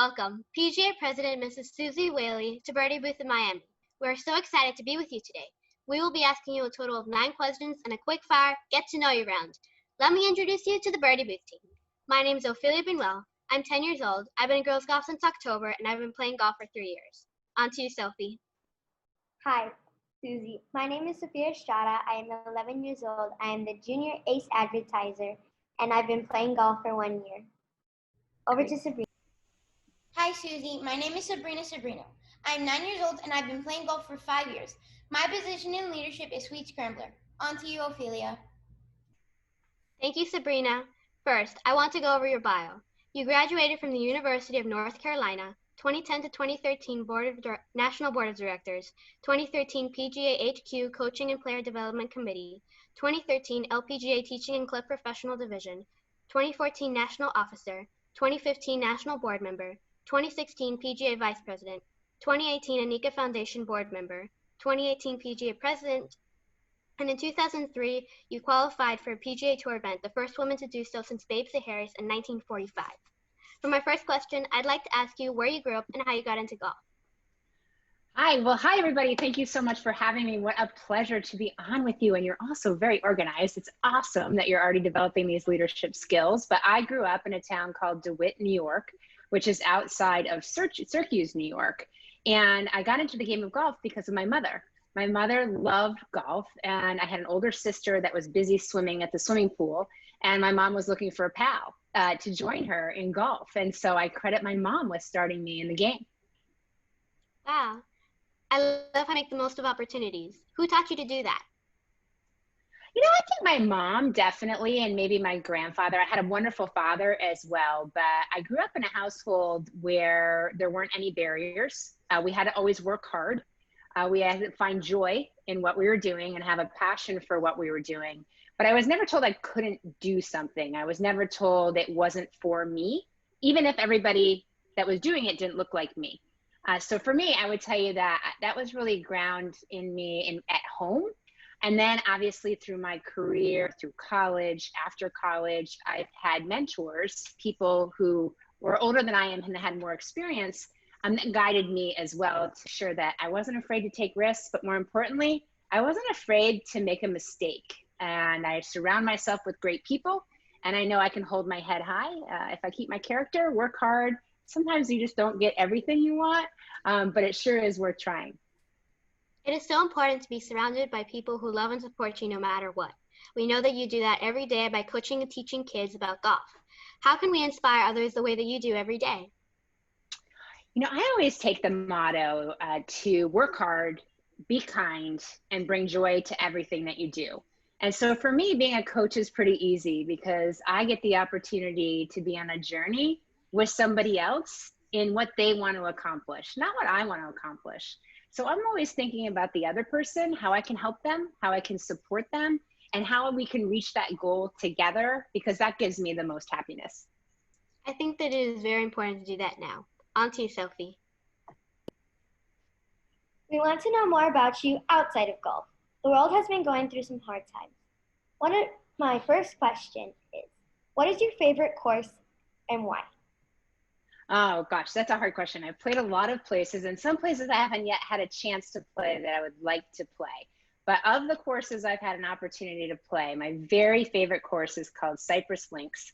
Welcome, PGA President Mrs. Suzy Whaley, to Birdie Booth in Miami. We are so excited to be with you today. We will be asking you a total of 9 questions and a quick-fire get-to-know-you round. Let me introduce you to the Birdie Booth team. My name is Ophelia Bunuel. I'm 10 years old. I've been in girls golf since October, and I've been playing golf for 3 years. On to you, Sophie. Hi, Suzy. My name is Sophie Estrada. I am 11 years old. I am the junior ace advertiser, and I've been playing golf for 1 year. Over to Sabrina. Hi, Suzy. My name is Sabrina Sobrino. I am 9 years old, and I've been playing golf for 5 years. My position in leadership is sweet scrambler. On to you, Ophelia. Thank you, Sabrina. First, I want to go over your bio. You graduated from the University of North Carolina, 2010 to 2013 National Board of Directors, 2013 PGA HQ Coaching and Player Development Committee, 2013 LPGA Teaching and Club Professional Division, 2014 National Officer, 2015 National Board Member, 2016 PGA Vice President, 2018 Anika Foundation Board Member, 2018 PGA President, and in 2003, you qualified for a PGA Tour event, the first woman to do so since Babe Harris in 1945. For my first question, I'd like to ask you where you grew up and how you got into golf. Hi everybody. Thank you so much for having me. What a pleasure to be on with you. And you're also very organized. It's awesome that you're already developing these leadership skills. But I grew up in a town called DeWitt, New York, which is outside of Syracuse, New York. And I got into the game of golf because of my mother. My mother loved golf, and I had an older sister that was busy swimming at the swimming pool, and my mom was looking for a pal to join her in golf. And so I credit my mom with starting me in the game. Wow. I love how to make the most of opportunities. Who taught you to do that? You know, I think my mom definitely, and maybe my grandfather. I had a wonderful father as well, but I grew up in a household where there weren't any barriers. We had to always work hard. We had to find joy in what we were doing and have a passion for what we were doing. But I was never told I couldn't do something. I was never told it wasn't for me, even if everybody that was doing it didn't look like me. So for me, I would tell you that that was really ground in me at home. And then obviously through my career, through college, after college, I've had mentors, people who were older than I am and had more experience, that guided me as well to ensure that I wasn't afraid to take risks, but more importantly, I wasn't afraid to make a mistake. And I surround myself with great people, and I know I can hold my head high. If I keep my character, work hard, sometimes you just don't get everything you want, but it sure is worth trying. It is so important to be surrounded by people who love and support you no matter what. We know that you do that every day by coaching and teaching kids about golf. How can we inspire others the way that you do every day? You know, I always take the motto to work hard, be kind, and bring joy to everything that you do. And so for me, being a coach is pretty easy because I get the opportunity to be on a journey with somebody else in what they want to accomplish, not what I want to accomplish. So I'm always thinking about the other person, how I can help them, how I can support them, and how we can reach that goal together, because that gives me the most happiness. I think that it is very important to do that now. On to you, Sophie. We want to know more about you outside of golf. The world has been going through some hard times. My first question is, what is your favorite course and why? Oh gosh, that's a hard question. I've played a lot of places, and some places I haven't yet had a chance to play that I would like to play. But of the courses I've had an opportunity to play, my very favorite course is called Cypress Links,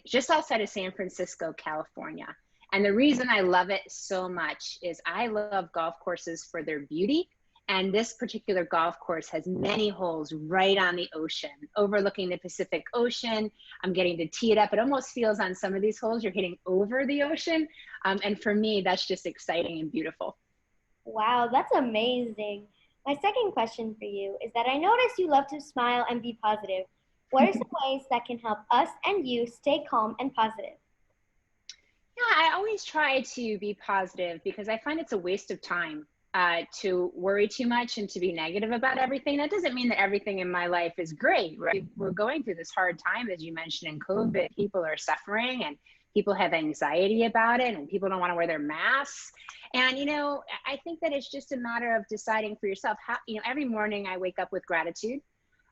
just outside of San Francisco, California. And the reason I love it so much is I love golf courses for their beauty. And this particular golf course has many holes right on the ocean, overlooking the Pacific Ocean. I'm getting to tee it up. It almost feels on some of these holes you're hitting over the ocean. And for me, that's just exciting and beautiful. Wow, that's amazing. My second question for you is that I notice you love to smile and be positive. What are some ways that can help us and you stay calm and positive? Yeah, I always try to be positive because I find it's a waste of time to worry too much and to be negative about everything. That doesn't mean that everything in my life is great, right? We're going through this hard time, as you mentioned, in COVID. People are suffering and people have anxiety about it, and people don't want to wear their masks. And, you know, I think that it's just a matter of deciding for yourself how, you know, every morning I wake up with gratitude.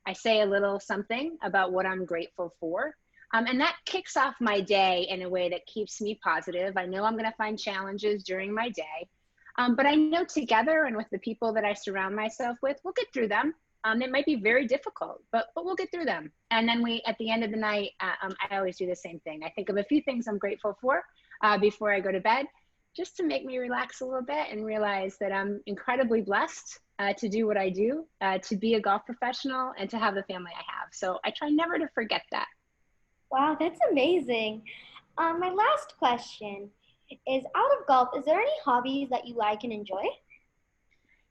I say a little something about what I'm grateful for. And that kicks off my day in a way that keeps me positive. I know I'm going to find challenges during my day, but I know together and with the people that I surround myself with, we'll get through them. It might be very difficult, but we'll get through them. And then at the end of the night, I always do the same thing. I think of a few things I'm grateful for before I go to bed, just to make me relax a little bit and realize that I'm incredibly blessed to do what I do, to be a golf professional and to have the family I have. So I try never to forget that. Wow, that's amazing. My last question is, out of golf, is there any hobbies that you like and enjoy?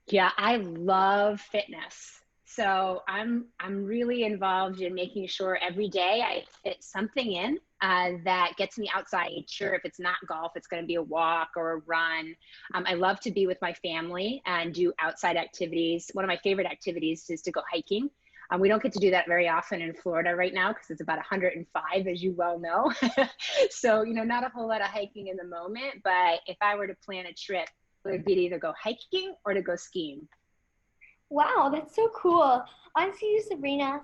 Yeah, I love fitness. So I'm really involved in making sure every day I fit something in that gets me outside. Sure, if it's not golf, it's going to be a walk or a run. I love to be with my family and do outside activities. One of my favorite activities is to go hiking. We don't get to do that very often in Florida right now because it's about 105, as you well know. So, not a whole lot of hiking in the moment, but if I were to plan a trip, it would be to either go hiking or to go skiing. Wow, that's so cool. On to you, Sabrina.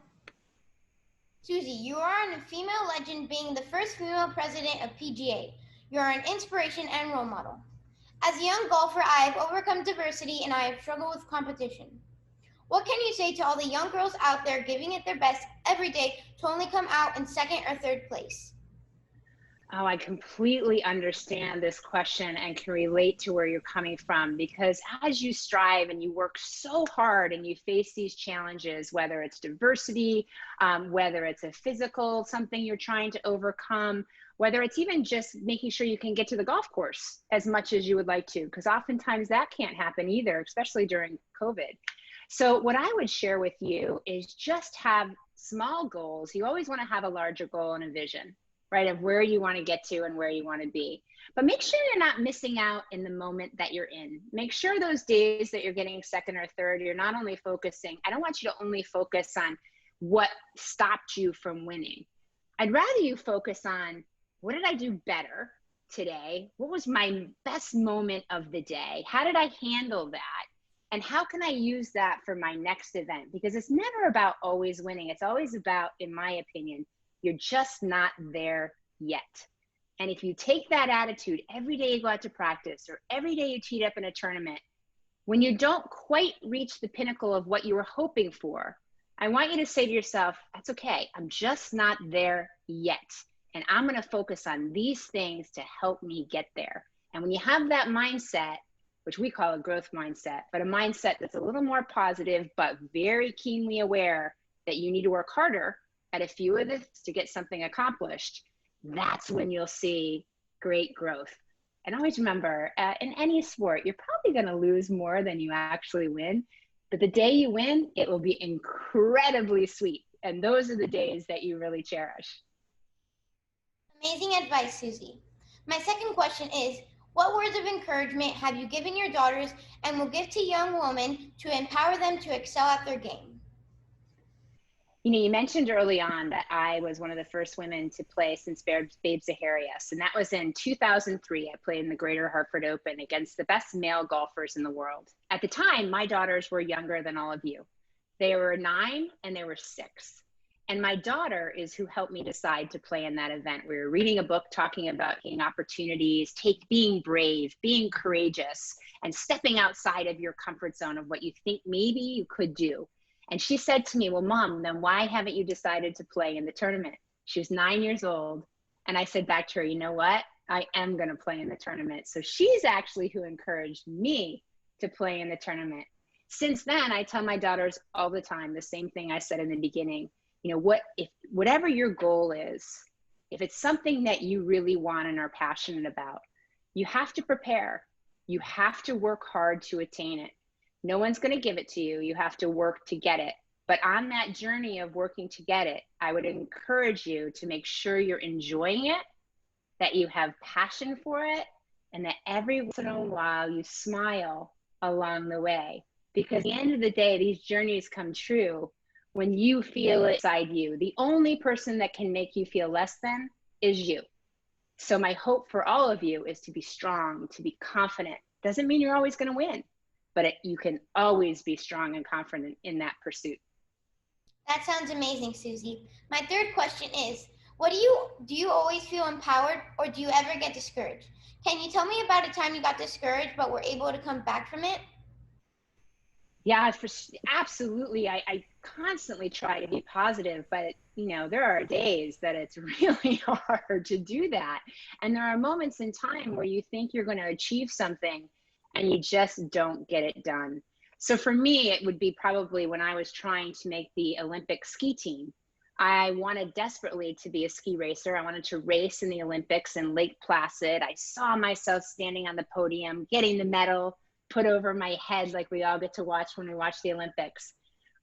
Suzy, you are a female legend, being the first female president of PGA. You are an inspiration and role model. As a young golfer, I have overcome diversity and I have struggled with competition. What can you say to all the young girls out there giving it their best every day to only come out in second or third place? Oh, I completely understand this question and can relate to where you're coming from, because as you strive and you work so hard and you face these challenges, whether it's diversity, whether it's a physical, something you're trying to overcome, whether it's even just making sure you can get to the golf course as much as you would like to, because oftentimes that can't happen either, especially during COVID. So what I would share with you is just have small goals. You always want to have a larger goal and a vision, right, of where you want to get to and where you want to be. But make sure you're not missing out in the moment that you're in. Make sure those days that you're getting second or third, you're not only focusing, I don't want you to only focus on what stopped you from winning. I'd rather you focus on, what did I do better today? What was my best moment of the day? How did I handle that? And how can I use that for my next event? Because it's never about always winning. It's always about, in my opinion, you're just not there yet. And if you take that attitude every day you go out to practice or every day you tee up in a tournament, when you don't quite reach the pinnacle of what you were hoping for, I want you to say to yourself, that's okay. I'm just not there yet. And I'm going to focus on these things to help me get there. And when you have that mindset, which we call a growth mindset, but a mindset that's a little more positive, but very keenly aware that you need to work harder at a few of this to get something accomplished, that's when you'll see great growth. And always remember, in any sport, you're probably going to lose more than you actually win. But the day you win, it will be incredibly sweet. And those are the days that you really cherish. Amazing advice, Suzy. My second question is, what words of encouragement have you given your daughters and will give to young women to empower them to excel at their game? You mentioned early on that I was one of the first women to play since Babe Zaharias, and that was in 2003. I played in the Greater Hartford Open against the best male golfers in the world. At the time, my daughters were younger than all of you. They were 9 and they were 6. And my daughter is who helped me decide to play in that event. We were reading a book talking about taking opportunities, being brave, being courageous, and stepping outside of your comfort zone of what you think maybe you could do. And she said to me, well, Mom, then why haven't you decided to play in the tournament? She was 9 years old. And I said back to her, you know what? I am going to play in the tournament. So she's actually who encouraged me to play in the tournament. Since then, I tell my daughters all the time the same thing I said in the beginning. Whatever your goal is, if it's something that you really want and are passionate about, you have to prepare. You have to work hard to attain it. No one's going to give it to you. You have to work to get it. But on that journey of working to get it, I would encourage you to make sure you're enjoying it, that you have passion for it, and that every once in a while you smile along the way. Because at the end of the day, these journeys come true when you feel it inside you. The only person that can make you feel less than is you. So my hope for all of you is to be strong, to be confident. Doesn't mean you're always going to win, but you can always be strong and confident in that pursuit. That sounds amazing, Suzy. My third question is, Do you always feel empowered, or do you ever get discouraged? Can you tell me about a time you got discouraged but were able to come back from it? Yeah, absolutely. I constantly try to be positive, but there are days that it's really hard to do that. And there are moments in time where you think you're going to achieve something and you just don't get it done. So for me, it would be probably when I was trying to make the Olympic ski team. I wanted desperately to be a ski racer. I wanted to race in the Olympics in Lake Placid. I saw myself standing on the podium, getting the medal put over my head like we all get to watch when we watch the Olympics.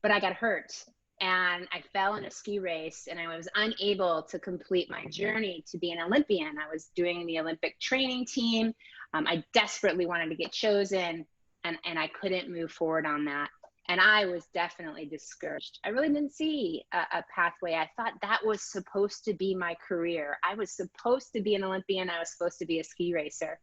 But I got hurt and I fell in a ski race and I was unable to complete my journey to be an Olympian. I was doing the Olympic training team. I desperately wanted to get chosen and I couldn't move forward on that. And I was definitely discouraged. I really didn't see a pathway. I thought that was supposed to be my career. I was supposed to be an Olympian. I was supposed to be a ski racer.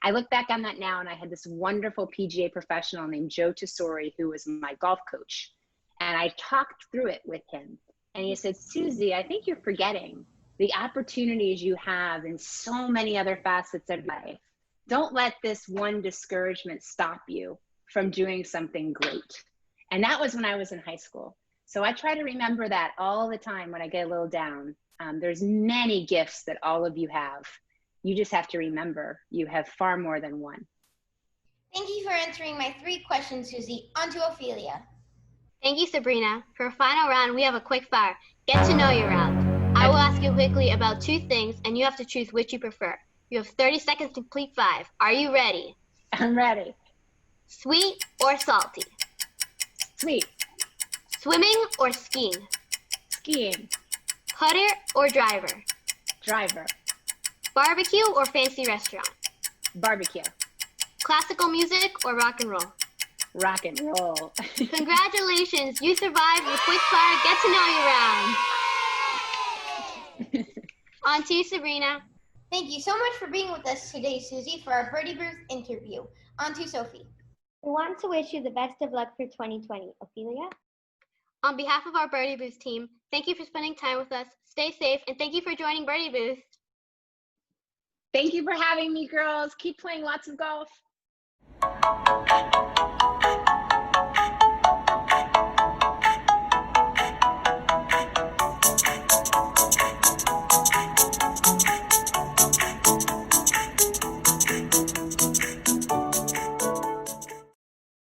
I look back on that now and I had this wonderful PGA professional named Joe Tesori, who was my golf coach. And I talked through it with him. And he said, Suzy, I think you're forgetting the opportunities you have in so many other facets of life. Don't let this one discouragement stop you from doing something great. And that was when I was in high school. So I try to remember that all the time when I get a little down. There's many gifts that all of you have. You just have to remember you have far more than one. Thank you for answering my 3 questions, Suzy. On to Ophelia. Thank you, Sabrina. For our final round, we have a quick fire get to know you round. I will ask you quickly about 2 things, and you have to choose which you prefer. You have 30 seconds to complete 5. Are you ready? I'm ready. Sweet or salty? Sweet. Swimming or skiing? Skiing. Putter or driver? Driver. Barbecue or fancy restaurant? Barbecue. Classical music or rock and roll? Rock and roll. Congratulations, you survived the quick fire get to know you round. On to you, Sabrina. Thank you so much for being with us today, Suzy, for our Birdie Booth interview. On to Sophie. We want to wish you the best of luck for 2020. Ophelia? On behalf of our Birdie Booth team, thank you for spending time with us. Stay safe, and thank you for joining Birdie Booth. Thank you for having me, girls. Keep playing lots of golf.